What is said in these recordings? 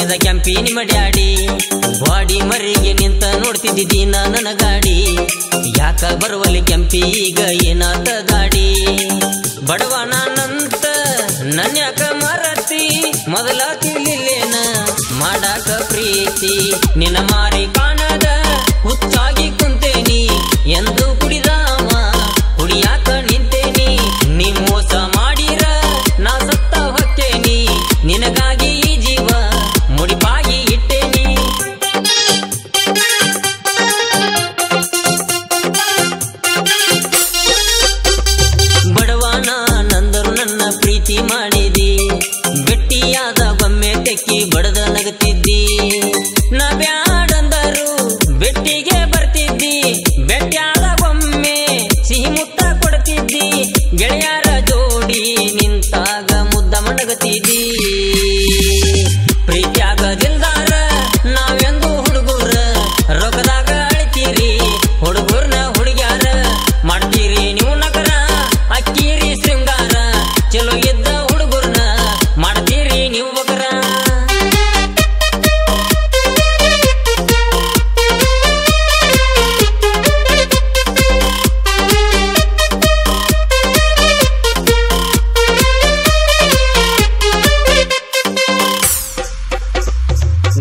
ಒಪ್ಪಿದ ಕೆಂಪಿನಿ ಮಡ್ಯಾಡಿ ಬಾಡಿ ಮರಿಗೆ ನಿಂತ ನೋಡ್ತಿದ್ದಿ ನನ್ನ ಗಾಡಿ ಯಾಕ ಬರುವಲ್ಲಿ ಕೆಂಪಿ ಈಗ ಏನಾತ ಗಾಡಿ ಬಡವ ನಾನಂತ ನನ್ಯಾಕ ಮರತಿ ಮೊದಲ ತಿಳಿಲೇನ ಮಾಡಾಕ ಪ್ರೀತಿ ನಿನ್ನ ಮಾರಿ ಕಾಣದ ಹುಚ್ಚಾಗಿ ಕುಂತೇನಿ ಎಂದು ಕುಡಿದಾಮ ಕುಡಿಯಾಕ ನಿಂತೇನಿ ನೀ ಮೋಸ ಮಾಡಿರ ನಾ ಸತ್ತ ಹೊಕ್ಕೇನಿ ನಿನಗಾಗಿ ಈ ಜೀವ ಮುಡಿಪಾಗಿ ಇಟ್ಟೇನಿ ಬಡವನ ನಂದರು ನನ್ನ ಪ್ರೀತಿ ಮಾಡಿದಿ ಬೆಟ್ಟಿಯಾದ ಗೊಮ್ಮೆ ತೆಕ್ಕಿ ಬಡದ ನಗತಿದ್ದಿ ನಾ ಬ್ಯಾಡಂದರು ಬೆಟ್ಟಿಗೆ ಬರ್ತಿದ್ದಿ ಬೆಟ್ಟ್ಯಾದ ಗೊಮ್ಮೆ ಸಿಹಿ ಮುತ್ತ ಕೊಡ್ತಿದ್ದಿ ಗೆಳೆಯರ ಜೋಡಿ ನಿಂತಾಗ ಮುದ್ದ ಮಡಗತಿದ್ದಿ ಪ್ರೀತಿಯಾಗದಿಲ್ದಾರ ನಾವೆಂದು ಹುಡುಗರ ರೊಕ್ಕದಾಗ ಅಳಿತೀರಿ ಹುಡುಗರ್ನ ಹುಡುಗ್ಯಾರ ಮಾಡ್ತೀರಿ ನೀವು ನಗರ ಅಕ್ಕಿರಿ ಶೃಂಗಾರ ಚಲೋ ಇದ್ದ ಹುಡುಗರ್ನ ಮಾಡ್ತೀರಿ ನೀವು ಬಕರ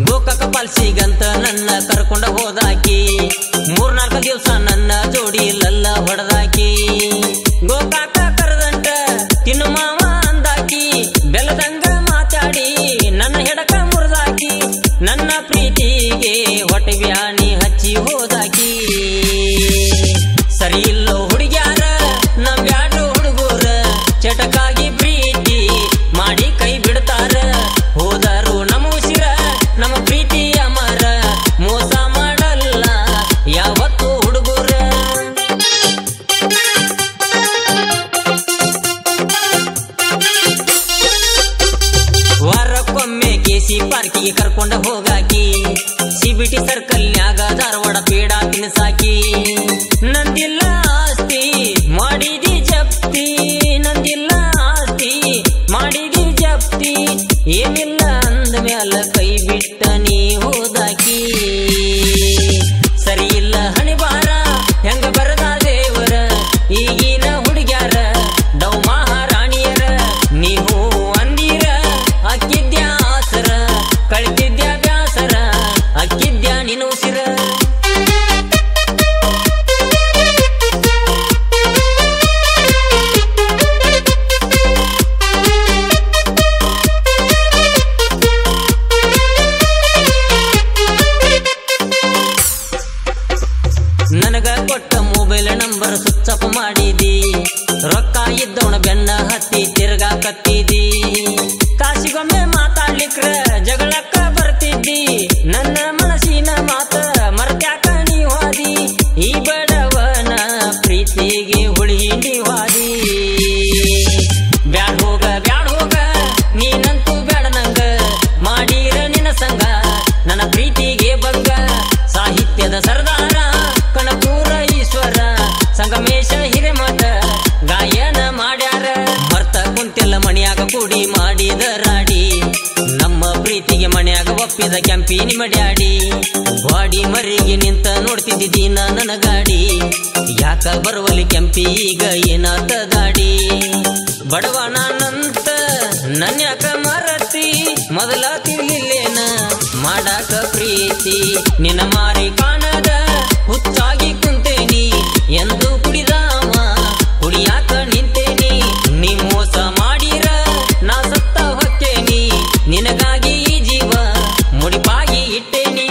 ಗೋಕಾಕ ಪಾಲ್ಸಿಗಂತ ನನ್ನ ಕರ್ಕೊಂಡ ಹೋದಾಕಿ 3-4 ದಿವಸ ನನ್ನ ಜೋಡಿ ಲಲ್ಲ ಹೊಡೆದಾಕಿ ಗೋಕಾಕ ಕರೆದಂಟ ತಿನ್ನು ಮಾವ ಅಂದಾಕಿ ಬೆಲ್ಲದಂಗ ಮಾತಾಡಿ ನನ್ನ ಹೆಡಕ ಮುರಿದಾಕಿ ನನ್ನ ಪ್ರೀತಿಗೆ ಹೊಟ್ಟೆ ಬ್ಯಾನಿ ಹಚ್ಚಿ ಹೋದಾಕಿ ಸರಿ ಇಲ್ಲೋ ಹುಡುಗ್ಯಾರ ನಮ್ ಬ್ಯಾಡ್ರು ಹುಡುಗರ ಚಟಕಾಗಿ ಪ್ರೀತಿ ಮಾಡಿ ಕೈ ಬಿಡ್ತಾರ ಹೋದರು ನಮ್ಮ ಉಸಿರ ನಮ್ಮ ಪ್ರೀತಿ ಅಮರ ಮೋಸ ಮಾಡಲ್ಲ ಯಾವತ್ತು ಹುಡುಗರ ವಾರಕ್ಕೊಮ್ಮೆ ಕೆಸಿ ಪಾರ್ಕಿಗೆ ಕರ್ಕೊಂಡ ಹೋಗಾಕಿ ಸಿಬಿಟಿ ಸರ್ಕಲ್ನ್ಯಾಗ ಧಾರವಾಡ ಪೇಡ ತಿನ್ಸಾಕಿ ನಂದಿಲ್ಲ ಆಸ್ತಿ ಮಾಡಿದಿ ಜಪ್ತಿ ನಂದಿಲ್ಲ ಆಸ್ತಿ ಮಾಡಿದಿ ಜಪ್ತಿ ಏನಿಲ್ಲ ಅಂದ ಮ್ಯಾಲ ಕೈ ಬಿಟ್ಟ ನೀ ಹೋದಾಕಿ ಸರಿ ಇಲ್ಲ ಹಣಿಬಾರ ಹೆಂಗ ಬರದ ದೇವರ ಈಗಿನ ಹುಡುಗ್ಯಾರ ಡೌ ಮಹಾರಾಣಿಯರ ನೀವು ಅಂದಿರ ಅಕ್ಕಿದ್ಯಾ ಆಸರ ಕಳಿತಿದ್ಯಾ ಬ್ಯಾಸರ ಅಕ್ಕಿದ್ಯಾ ನಿನ್ನ ಉಸಿರ ನನಗ ಕೊಟ್ಟ ಮೊಬೈಲ್ ನಂಬರ್ ಸ್ವಿಚ್ ಆಫ್ ಮಾಡಿದಿ ರೊಕ್ಕ ಇದ್ದವನ ಬೆನ್ನ ಹತ್ತಿ ತಿರ್ಗಾ ಕತ್ತಿದಿ ಕಾಸಿಗೊಮ್ಮೆ ಮಾತಾಡ್ಲಿಕ್ರ ಜಗಳಕ್ಕ ಬರ್ತಿದ್ದಿ ನನ್ನ ಮನಸ್ಸಿನ ಮಾತ ಮರ್ತ್ಯಾಕ ನೀವಾದಿ ಈ ಬಡವನ ಪ್ರೀತಿಗೆ ಹುಳಿ ನೀವಾದಿ ಬ್ಯಾಡ್ ಹೋಗ ನೀನಂತೂ ಬ್ಯಾಡ ನಂಗ ಮಾಡಿರ ನಿನ್ನ ಸಂಗ ನನ್ನ ಪ್ರೀತಿಗೆ ಭಂಗ ಸಾಹಿತ್ಯದ ಸರ್ದಾರ ಕಣಪೂರ ಈಶ್ವರ ಸಂಗಮೇಶ ಹಿರೇಮಠ ಗಾಯನ ಮಾಡ್ಯಾರ ಮರ್ತ ಕುಂತೆಲ್ಲ ಮಣಿಯಾಗ ಕೂಡಿ ಮಾಡಿದ ರಾಡಿ ನಮ್ಮ ಪ್ರೀತಿಗೆ ಮಣ್ಯಾಗ ಒಪ್ಪಿದ ಕೆಂಪಿನಿ ಮಡ್ಯಾಡಿ ಬಾಡಿ ಮರಿಗೆ ನಿಂತ ನೋಡ್ತಿದ್ದಿ ನನ್ನ ಗಾಡಿ ಯಾಕ ಬರುವಲ್ಲಿ ಕೆಂಪಿ ಈಗ ಏನಾತ ಗಾಡಿ ಬಡವ ನಾನಂತ ನನ್ಯಾಕ ಮರತಿ ಮೊದಲ ತಿಳಿಲೇನ ಮಾಡಾಕ ಪ್ರೀತಿ ನಿನ್ನ ಮಾರಿ ಕಾಣದ ಹುಚ್ಚಾಗಿ ಕುಂತೇನಿ ಎಂದು ಕುಡಿದಾಮ ಕುಡಿಯಾಕ ನಿಂತೇನಿ ನೀ ಮೋಸ ಮಾಡಿರ ನಾ ಸತ್ತ ಹೊಕ್ಕೇನಿ ನಿನಗಾಗಿ ಈ ಜೀವ ಮುಡಿಪಾಗಿ ಇಟ್ಟೇನಿ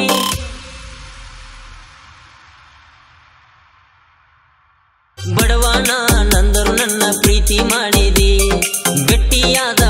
ಬಡವ ನಾನಂದರು ನನ್ನ ಪ್ರೀತಿ ಮಾಡಿದಿ ಬೆಟ್ಟಿಯಾದ